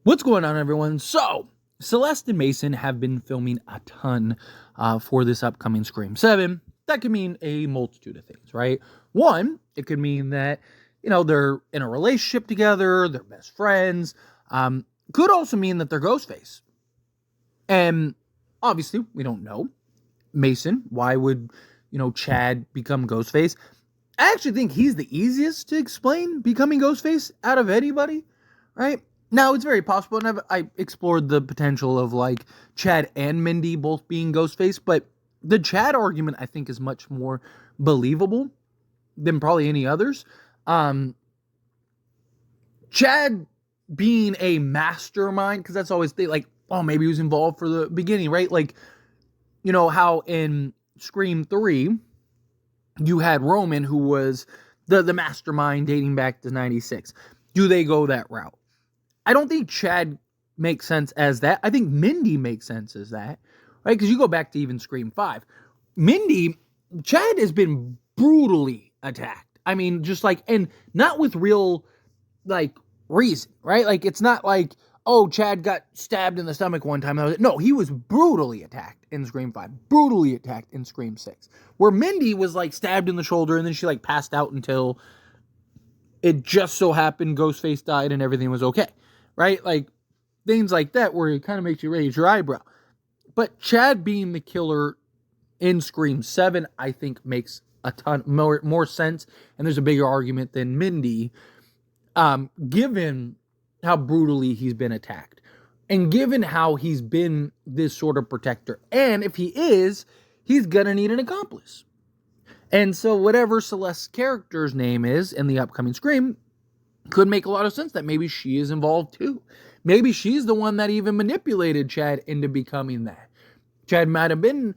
What's going on, everyone? So, Celeste and Mason have been filming a ton for this upcoming Scream 7. That could mean a multitude of things, right? One, it could mean that, they're in a relationship together, they're best friends. Could also mean that they're Ghostface. And obviously, we don't know. Mason, why would, Chad become Ghostface? I actually think he's the easiest to explain becoming Ghostface out of anybody, right? Now, it's very possible, and I explored the potential of, Chad and Mindy both being Ghostface, but the Chad argument, I think, is much more believable than probably any others. Chad being a mastermind, because that's always, maybe he was involved for the beginning, right? How in Scream 3, you had Roman, who was the mastermind dating back to 96. Do they go that route? I don't think Chad makes sense as that. I think Mindy makes sense as that, right? Because you go back to even Scream 5. Chad has been brutally attacked. I mean, and not with real, reason, right? It's not like, oh, Chad got stabbed in the stomach one time. No, he was brutally attacked in Scream 5. Brutally attacked in Scream 6. Where Mindy was, stabbed in the shoulder, and then she, passed out until it just so happened Ghostface died and everything was okay. Right? Things like that where it kind of makes you raise your eyebrow. But Chad being the killer in Scream 7, I think makes a ton more sense. And there's a bigger argument than Mindy, given how brutally he's been attacked. And given how he's been this sort of protector. And if he is, he's gonna need an accomplice. And so whatever Celeste's character's name is in the upcoming Scream, could make a lot of sense that maybe she is involved too. Maybe she's the one that even manipulated Chad into becoming that. Chad might have been,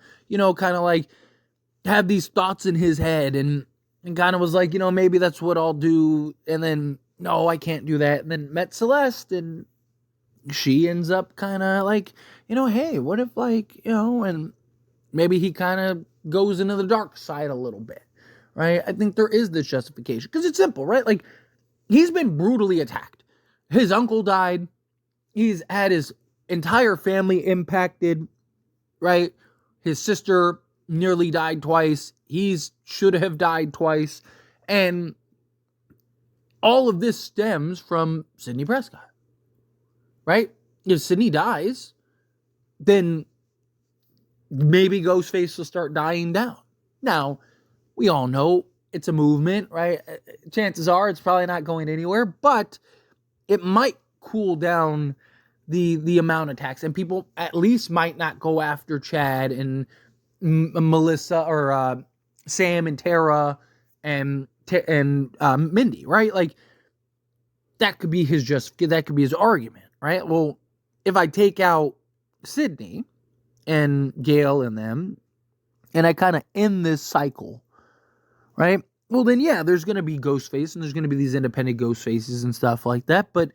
had these thoughts in his head and kind of was like, maybe that's what I'll do. And then, no, I can't do that. And then met Celeste and she ends up kind of hey, what if and maybe he kind of goes into the dark side a little bit, right? I think there is this justification because it's simple, right? He's been brutally attacked. His uncle died. He's had his entire family impacted, right? His sister nearly died twice. He should have died twice. And all of this stems from Sidney Prescott, right? If Sidney dies, then maybe Ghostface will start dying down. Now, we all know it's a movement, right? Chances are it's probably not going anywhere, but it might cool down the amount of attacks, and people at least might not go after Chad and Melissa or Sam and Tara and Mindy, right? That could be his argument, right? Well, if I take out Sidney and Gail and them, and I kind of end this cycle, right? Well, then, yeah, there's going to be Ghostface, and there's going to be these independent Ghostfaces and stuff like that, but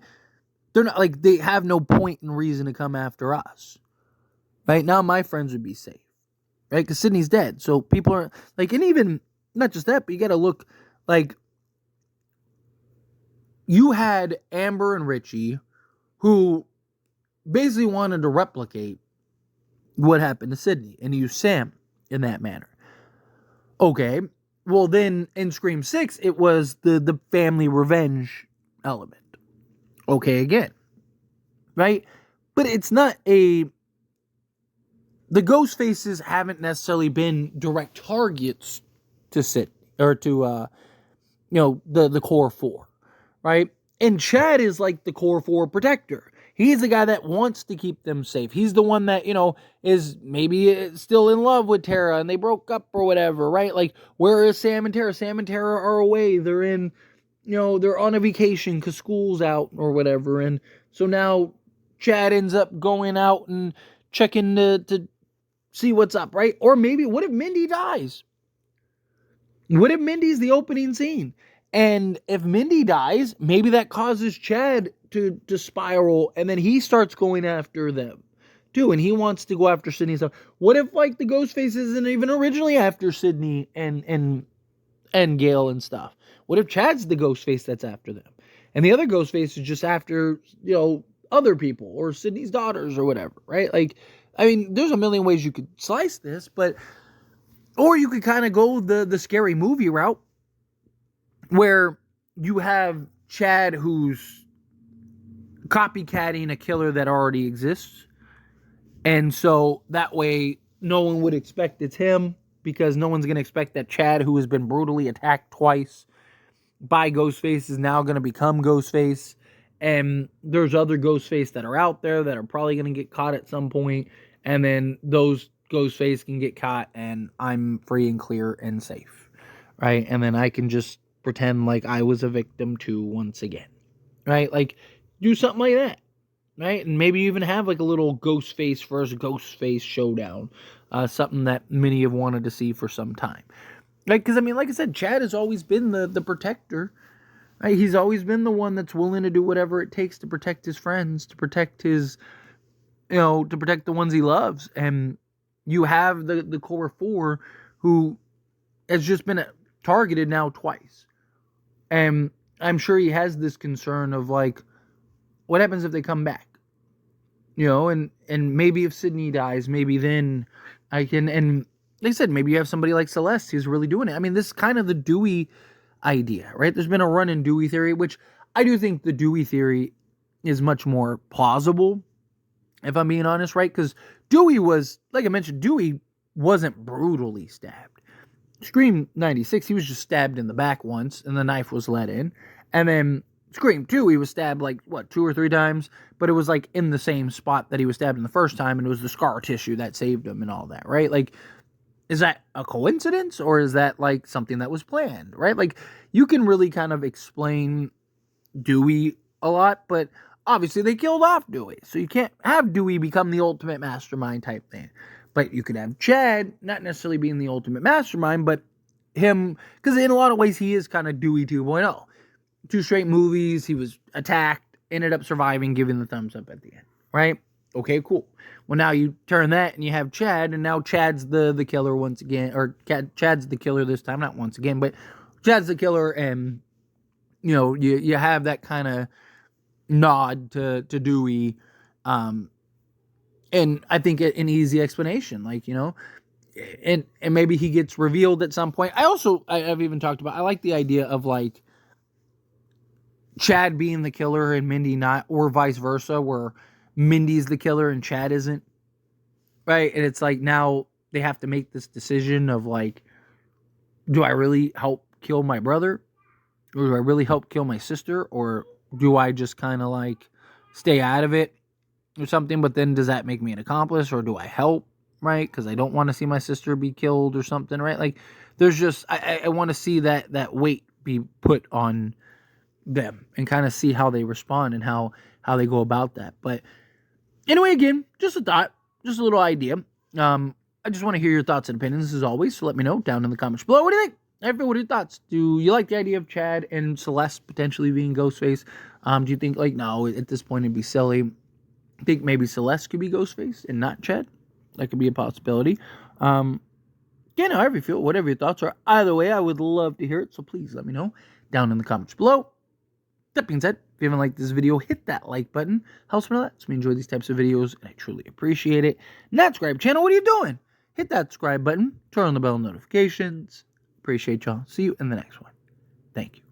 they're not, they have no point and reason to come after us, right? Now my friends would be safe, right? Because Sidney's dead, so people are, and even, not just that, but you got to look, you had Amber and Richie, who basically wanted to replicate what happened to Sidney, and use Sam in that manner. Okay, well, then in Scream 6, it was the family revenge element. Okay, again. Right? But it's not the Ghostfaces haven't necessarily been direct targets to Sidney, or to, the core four. Right? And Chad is the core four protector. He's the guy that wants to keep them safe. He's the one that, is maybe still in love with Tara and they broke up or whatever, right? Where is Sam and Tara? Sam and Tara are away. They're in, they're on a vacation because school's out or whatever. And so now Chad ends up going out and checking to see what's up, right? Or maybe, what if Mindy dies? What if Mindy's the opening scene? And if Mindy dies, maybe that causes Chad to spiral, and then he starts going after them too, and he wants to go after Sidney and stuff. What if the Ghostface isn't even originally after Sidney and Gail and stuff? What if Chad's the Ghostface that's after them, and the other Ghostface is just after other people or Sydney's daughters or whatever, right? Like, I mean, there's a million ways you could slice this, but, or you could kind of go the scary movie route where you have Chad who's copycatting a killer that already exists. And so that way no one would expect it's him, because no one's going to expect that Chad, who has been brutally attacked twice by Ghostface, is now going to become Ghostface. And there's other Ghostface that are out there that are probably going to get caught at some point. And then those Ghostface can get caught and I'm free and clear and safe. Right? And then I can just pretend like I was a victim too once again. Right? Like, do something like that. Right? And maybe even have like a little Ghostface versus Ghostface showdown. Something that many have wanted to see for some time. Right? Because, I mean, like I said, Chad has always been the protector. Right? He's always been the one that's willing to do whatever it takes to protect his friends, to protect his, to protect the ones he loves. And you have the core four who has just been targeted now twice. And I'm sure he has this concern of like, what happens if they come back? And maybe if Sydney dies, maybe then I can, and like I said, maybe you have somebody like Celeste who's really doing it. I mean, this is kind of the Dewey idea, right? There's been a run in Dewey theory, which I do think the Dewey theory is much more plausible, if I'm being honest, right? Because Dewey was, like I mentioned, Dewey wasn't brutally stabbed. Scream 96, he was just stabbed in the back once, and the knife was let in. And then Scream 2, he was stabbed like, 2 or 3 times, but it was like in the same spot that he was stabbed in the first time, and it was the scar tissue that saved him and all that, right? Like, is that a coincidence, or is that like something that was planned, right? Like, you can really kind of explain Dewey a lot, but obviously they killed off Dewey, so you can't have Dewey become the ultimate mastermind type thing. But you could have Chad not necessarily being the ultimate mastermind, but him, because in a lot of ways he is kind of Dewey 2.0. 2 straight movies, he was attacked, ended up surviving, giving the thumbs up at the end, right? Okay, cool. Well, now you turn that and you have Chad, and now Chad's the killer once again, or Chad's the killer this time, not once again, but Chad's the killer, and you have that kind of nod to Dewey, and I think an easy explanation, like, and maybe he gets revealed at some point. I've even talked about, I like the idea of like Chad being the killer and Mindy not, or vice versa, where Mindy's the killer and Chad isn't, right? And it's like, now they have to make this decision of like, do I really help kill my brother, or do I really help kill my sister, or do I just kind of like stay out of it or something? But then does that make me an accomplice, or do I help, right? Because I don't want to see my sister be killed or something, right? Like, there's just, I want to see that weight be put on them and kind of see how they respond and how they go about that. But anyway, again, just a thought, just a little idea. I just want to hear your thoughts and opinions as always, so let me know down in the comments below. What do you think? Everyone, what are your thoughts? Do you like the idea of Chad and Celeste potentially being Ghostface? Do you think, like, no, at this point it'd be silly? I think maybe Celeste could be Ghostface and not Chad. That could be a possibility. However you feel, whatever your thoughts are. Either way, I would love to hear it, so please let me know down in the comments below. That being said, if you haven't liked this video, hit that like button. Helps me a lot. So we enjoy these types of videos, and I truly appreciate it. Not subscribe channel, what are you doing? Hit that subscribe button. Turn on the bell notifications. Appreciate y'all. See you in the next one. Thank you.